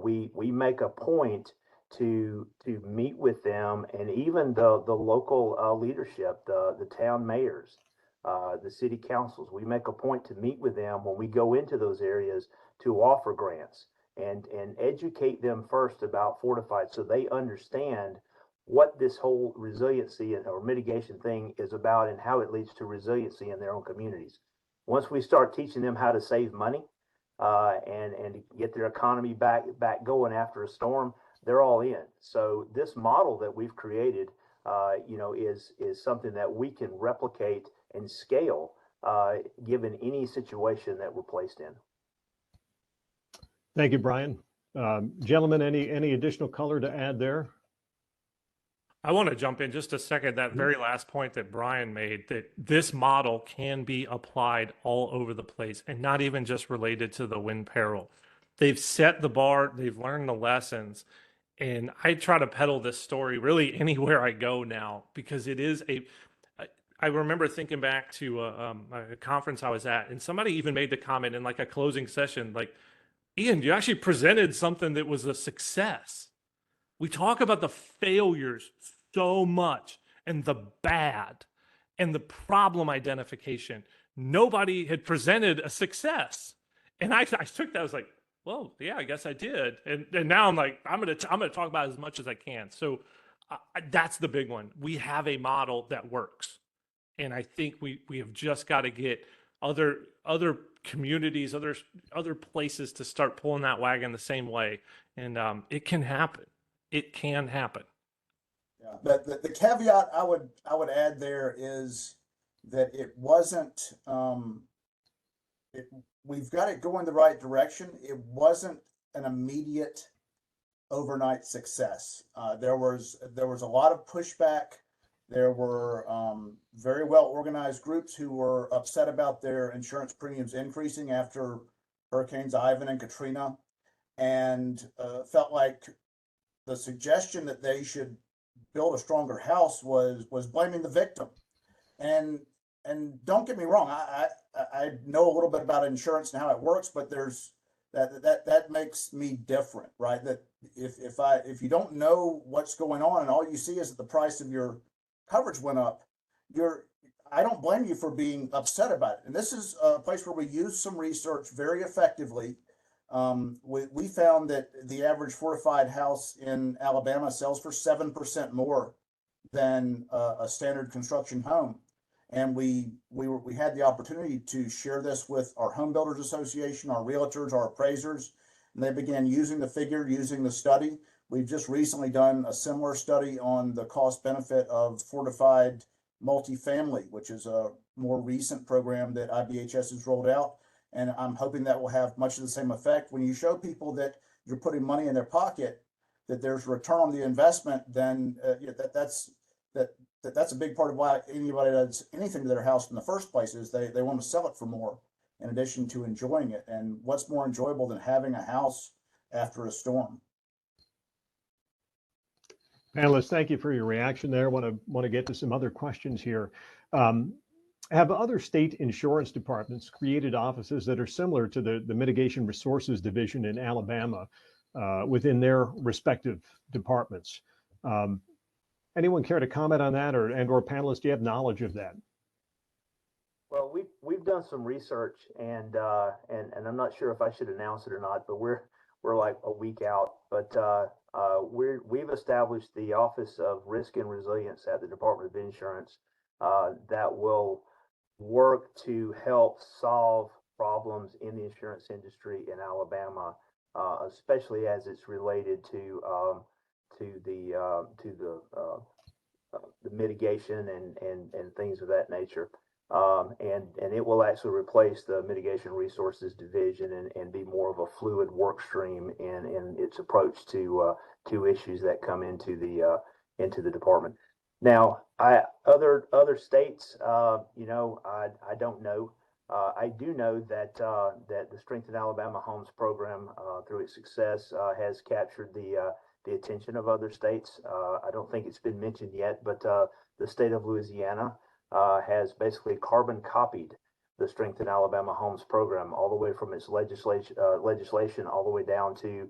We make a point to meet with them, and even the local leadership, the town mayors, the city councils. We make a point to meet with them when we go into those areas to offer grants and educate them first about Fortified, so they understand what this whole resiliency or mitigation thing is about and how it leads to resiliency in their own communities. Once we start teaching them how to save money and get their economy back going after a storm, they're all in. So this model that we've created, is something that we can replicate and scale given any situation that we're placed in. Thank you, Brian. Gentlemen, any additional color to add there? I want to jump in just a second. That very last point that Brian made, that this model can be applied all over the place and not even just related to the wind peril. They've set the bar, they've learned the lessons. And I try to peddle this story really anywhere I go now, because it is I remember thinking back to a conference I was at, and somebody even made the comment in like a closing session, like, Ian, you actually presented something that was a success. We talk about the failures so much and the bad and the problem identification. Nobody had presented a success. And I took that, I was like, well, yeah, I guess I did. And now I'm like, I'm gonna talk about as much as I can. So that's the big one. We have a model that works. And I think we have just got to get other communities, other places to start pulling that wagon the same way. And it can happen. It can happen. Yeah, but the caveat I would add there is that it wasn't, we've got it going the right direction. It wasn't an immediate overnight success. There was a lot of pushback. There were very well organized groups who were upset about their insurance premiums increasing after Hurricanes Ivan and Katrina, and felt like the suggestion that they should build a stronger house was blaming the victim. And don't get me wrong, I know a little bit about insurance and how it works, but there's that makes me different, right? That if you don't know what's going on and all you see is that the price of your coverage went up, I don't blame you for being upset about it. And this is a place where we use some research very effectively. We found that the average fortified house in Alabama sells for 7% more than a standard construction home. And we had the opportunity to share this with our home builders association, our realtors, our appraisers, and they began using the figure, using the study. We've just recently done a similar study on the cost benefit of fortified multifamily, which is a more recent program that IBHS has rolled out. And I'm hoping that will have much of the same effect. When you show people that you're putting money in their pocket, that there's return on the investment, then that's a big part of why anybody does anything to their house in the first place is they want to sell it for more in addition to enjoying it. And what's more enjoyable than having a house after a storm? Panelists, thank you for your reaction there. Want to get to some other questions here. Have other state insurance departments created offices that are similar to the Mitigation Resources Division in Alabama within their respective departments? Anyone care to comment on that, or panelists, do you have knowledge of that? Well, we've done some research, and I'm not sure if I should announce it or not, but we're like a week out. But we've established the Office of Risk and Resilience at the Department of Insurance that will work to help solve problems in the insurance industry in Alabama, especially as it's related to the mitigation and things of that nature. And it will actually replace the Mitigation Resources Division and be more of a fluid work stream in its approach to issues that come into the department. Now, other states, I don't know. I do know that the Strengthen Alabama Homes program, through its success, has captured the attention of other states. I don't think it's been mentioned yet, but the state of Louisiana has basically carbon copied the Strengthen Alabama Homes program all the way from its legislation all the way down to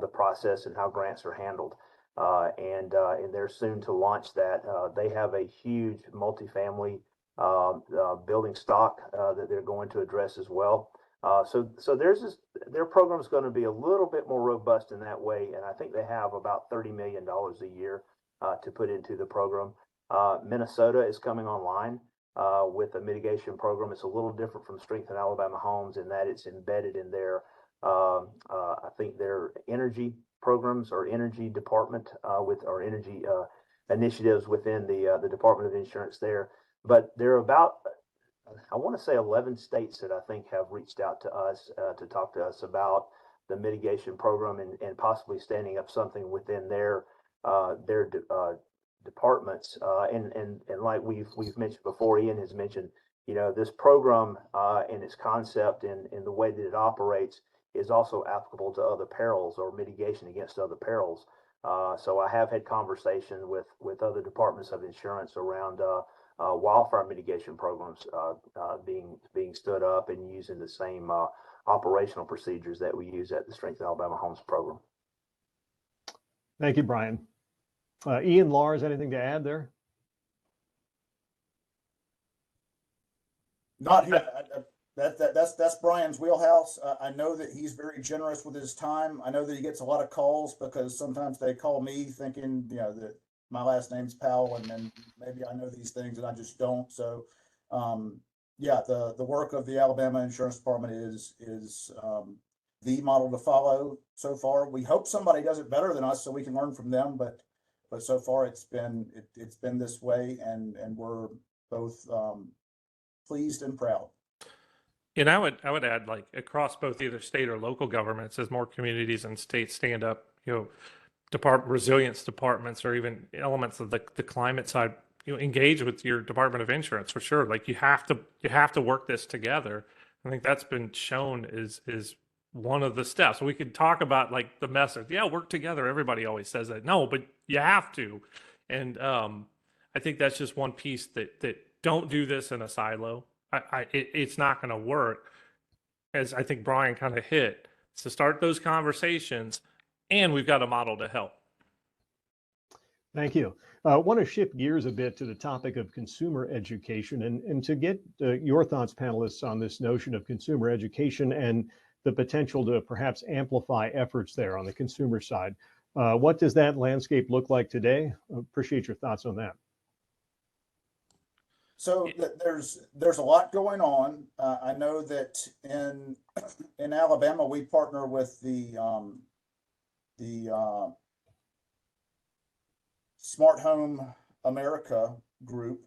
the process and how grants are handled. And they're soon to launch that. They have a huge multifamily building stock that they're going to address as well. So their program is going to be a little bit more robust in that way, and I think they have about $30 million a year to put into the program. Minnesota is coming online with a mitigation program. It's a little different from Strengthen Alabama Homes in that it's embedded in their, I think their energy programs or energy department with our energy initiatives within the Department of Insurance there. But there are about, I want to say 11 states that I think have reached out to us to talk to us about the mitigation program and possibly standing up something within their departments. And like we've mentioned before, Ian has mentioned, this program and its concept and the way that it operates is also applicable to other perils or mitigation against other perils. So I have had conversation with other departments of insurance around wildfire mitigation programs being stood up and using the same operational procedures that we use at the Strength Alabama Homes program. Thank you, Brian. Ian, Lars, anything to add there? Not here. That's Brian's wheelhouse. I know that he's very generous with his time. I know that he gets a lot of calls because sometimes they call me thinking, that my last name's Powell, and then maybe I know these things and I just don't. So, yeah, the work of the Alabama Insurance Department is the model to follow so far. We hope somebody does it better than us so we can learn from them, but so far it's been this way, and we're both pleased and proud. And I would add, like, across both either state or local governments, as more communities and states stand up, resilience departments, or even elements of the climate side, engage with your Department of Insurance for sure. Like, you have to work this together. I think that's been shown is one of the steps. We could talk about, like, the message. Yeah, work together. Everybody always says that. No, but you have to. And I think that's just one piece that don't do this in a silo. It's not going to work, as I think Brian kind of hit. So start those conversations, and we've got a model to help. Thank you. I want to shift gears a bit to the topic of consumer education, and to get your thoughts, panelists, on this notion of consumer education and the potential to perhaps amplify efforts there on the consumer side. What does that landscape look like today? Appreciate your thoughts on that. So there's a lot going on. I know that in Alabama we partner with the Smart Home America group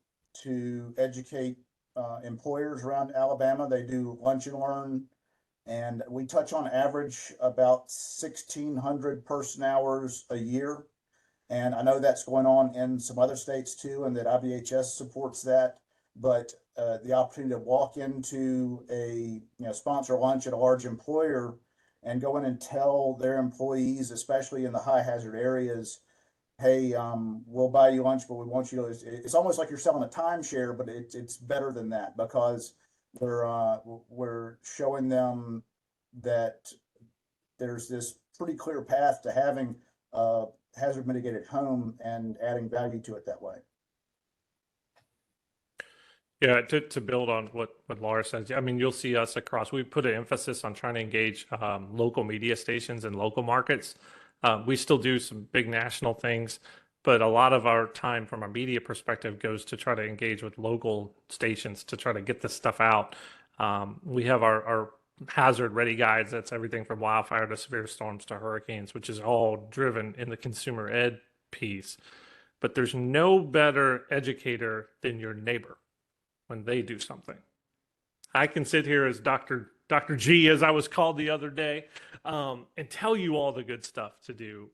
to educate employers around Alabama. They do lunch and learn, and we touch on average about 1,600 person hours a year. And I know that's going on in some other states too, and that IBHS supports that. But the opportunity to walk into a sponsor lunch at a large employer and go in and tell their employees, especially in the high hazard areas, hey, we'll buy you lunch, but we want you to. It's almost like you're selling a timeshare, but it's better than that, because we're showing them that there's this pretty clear path to having hazard mitigated home and adding value to it that way. Yeah, to build on what Lars says, I mean, you'll see us across. We put an emphasis on trying to engage local media stations and local markets. We still do some big national things, but a lot of our time from a media perspective goes to try to engage with local stations to try to get this stuff out. We have our hazard ready guides. That's everything from wildfire to severe storms to hurricanes, which is all driven in the consumer ed piece. But there's no better educator than your neighbor when they do something. I can sit here as Dr. G, as I was called the other day, and tell you all the good stuff to do,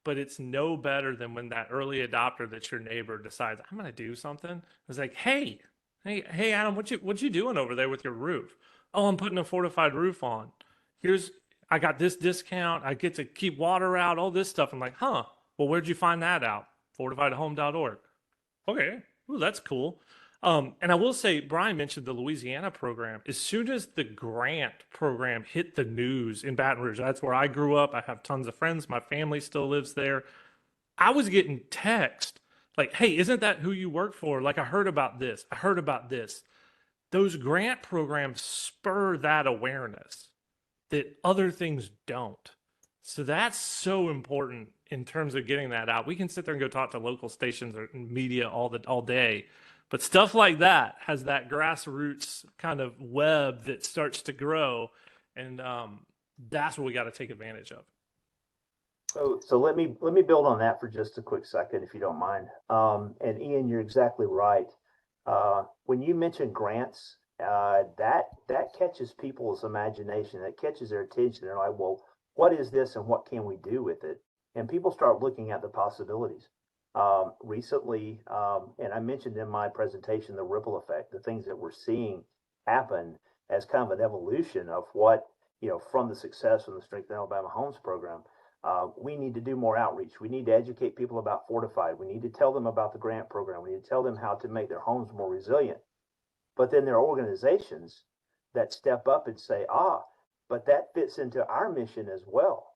but it's no better than when that early adopter that's your neighbor decides, I'm going to do something. It's like, hey, Adam, what you doing over there with your roof? Oh, I'm putting a fortified roof on. I got this discount. I get to keep water out, all this stuff. I'm like, well, where'd you find that out? Fortifiedhome.org. Okay, ooh, that's cool. And I will say, Brian mentioned the Louisiana program. As soon as the grant program hit the news in Baton Rouge, that's where I grew up. I have tons of friends. My family still lives there. I was getting text like, hey, isn't that who you work for? Like, I heard about this. I heard about this. Those grant programs spur that awareness that other things don't. So that's so important in terms of getting that out. We can sit there and go talk to local stations or media all day. But stuff like that has that grassroots kind of web that starts to grow, and that's what we got to take advantage of. So let me build on that for just a quick second, if you don't mind. And Ian, you're exactly right. When you mention grants, that catches people's imagination. That catches their attention. They're like, well, what is this, and what can we do with it? And people start looking at the possibilities. Recently, and I mentioned in my presentation the ripple effect, the things that we're seeing happen as kind of an evolution of what, from the success of the Strength Alabama Homes program. We need to do more outreach. We need to educate people about Fortified. We need to tell them about the grant program. We need to tell them how to make their homes more resilient. But then there are organizations that step up and say, but that fits into our mission as well.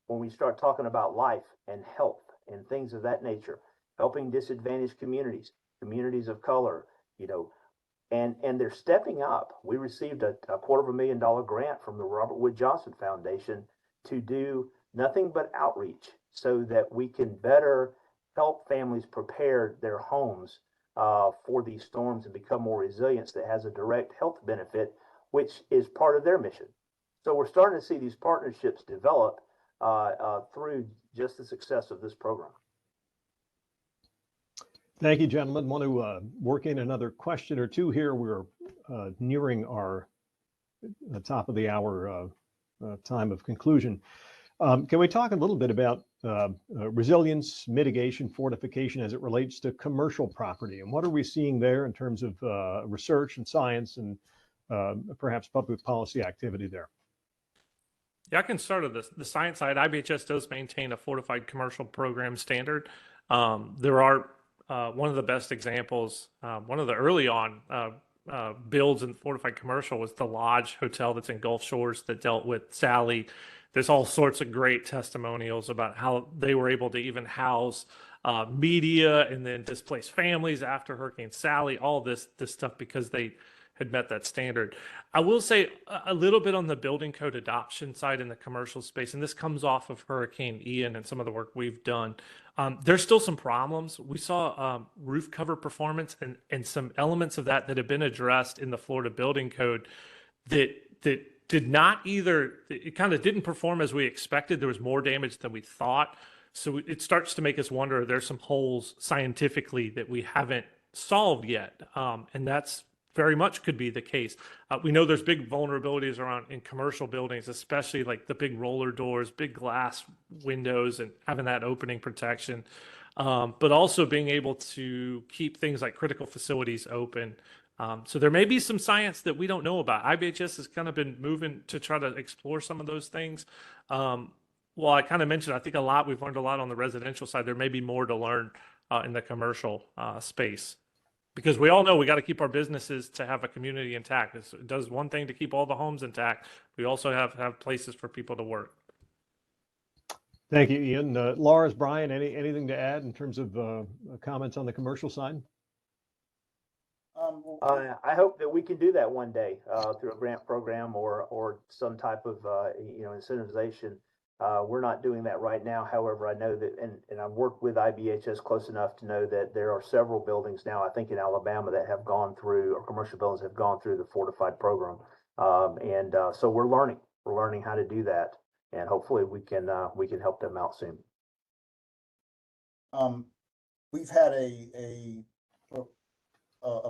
When we start talking about life and health and things of that nature, helping disadvantaged communities, communities of color, you know, and they're stepping up. We received a $250,000 grant from the Robert Wood Johnson Foundation to do nothing but outreach so that we can better help families prepare their homes for these storms and become more resilient. That has a direct health benefit, which is part of their mission. So we're starting to see these partnerships develop through just the success of this program. Thank you, gentlemen. Want to work in another question or two here. We're nearing the top of the hour time of conclusion. Can we talk a little bit about resilience, mitigation, fortification as it relates to commercial property? And what are we seeing there in terms of research and science and perhaps public policy activity there? Yeah, I can start at the science side. IBHS does maintain a fortified commercial program standard. There are one of the best examples, one of the early on builds in fortified commercial was the Lodge Hotel that's in Gulf Shores that dealt with Sally. There's all sorts of great testimonials about how they were able to even house media and then displaced families after Hurricane Sally, all this stuff because they had met that standard. I will say a little bit on the building code adoption side in the commercial space, and this comes off of Hurricane Ian and some of the work we've done. There's still some problems. We saw roof cover performance and some elements of that have been addressed in the Florida building code that did not either, it kind of didn't perform as we expected. There was more damage than we thought. So it starts to make us wonder, there's some holes scientifically that we haven't solved yet. And that's very much could be the case. We know there's big vulnerabilities around in commercial buildings, especially like the big roller doors, big glass windows, and having that opening protection. But also being able to keep things like critical facilities open. So there may be some science that we don't know about. IBHS has kind of been moving to try to explore some of those things. Well, I kind of mentioned, I think we've learned a lot on the residential side. There may be more to learn in the commercial space. Because we all know we got to keep our businesses to have a community intact. It does one thing to keep all the homes intact. We also have places for people to work. Thank you, Ian. Lars, Brian, anything to add in terms of comments on the commercial side? I hope that we can do that one day through a grant program or some type of incentivization. We're not doing that right now. However, I know that, and I've worked with IBHS close enough to know that there are several buildings now, I think in Alabama, that have gone through, or commercial buildings have gone through the fortified program. So we're learning how to do that, and hopefully we can help them out soon. We've had a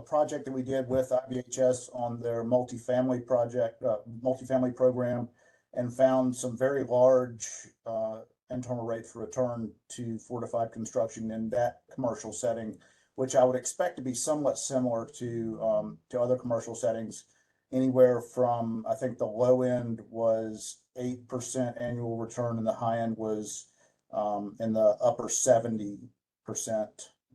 project that we did with IBHS on their multifamily program, and found some very large internal rates of return to fortified construction in that commercial setting, which I would expect to be somewhat similar to other commercial settings, anywhere from, I think the low end was 8% annual return and the high end was in the upper 70%,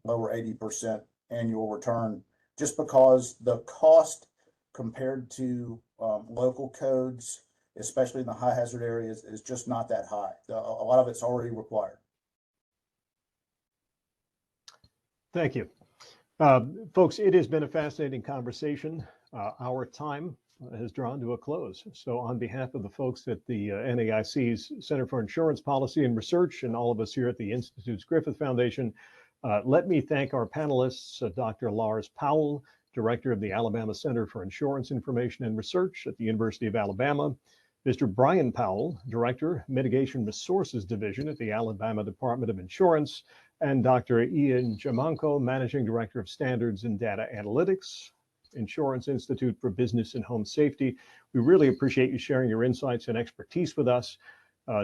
lower 80% annual return, just because the cost compared to local codes, especially in the high hazard areas, is just not that high. A lot of it's already required. Thank you. Folks, it has been a fascinating conversation. Our time has drawn to a close. So on behalf of the folks at the NAIC's Center for Insurance Policy and Research and all of us here at the Institute's Griffith Foundation, let me thank our panelists, Dr. Lars Powell, Director of the Alabama Center for Insurance Information and Research at the University of Alabama, Mr. Brian Powell, Director, Mitigation Resources Division at the Alabama Department of Insurance, and Dr. Ian Jamanko, Managing Director of Standards and Data Analytics, Insurance Institute for Business and Home Safety. We really appreciate you sharing your insights and expertise with us.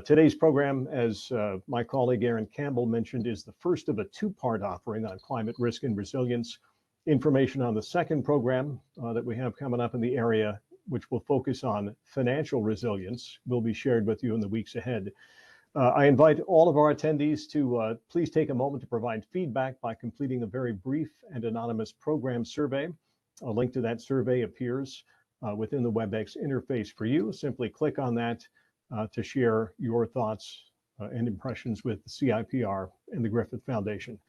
Today's program, as my colleague Aaron Campbell mentioned, is the first of a two-part offering on climate risk and resilience. Information on the second program that we have coming up in the area, which will focus on financial resilience, will be shared with you in the weeks ahead. I invite all of our attendees to please take a moment to provide feedback by completing a very brief and anonymous program survey. A link to that survey appears within the WebEx interface for you. Simply click on that to share your thoughts and impressions with the CIPR and the Griffith Foundation.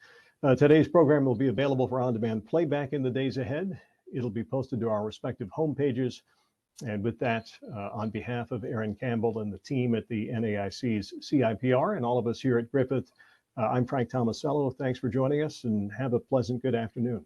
Today's program will be available for on-demand playback in the days ahead. It'll be posted to our respective homepages. And with that, on behalf of Aaron Campbell and the team at the NAIC's CIPR and all of us here at Griffith, I'm Frank Tomasello. Thanks for joining us and have a pleasant good afternoon.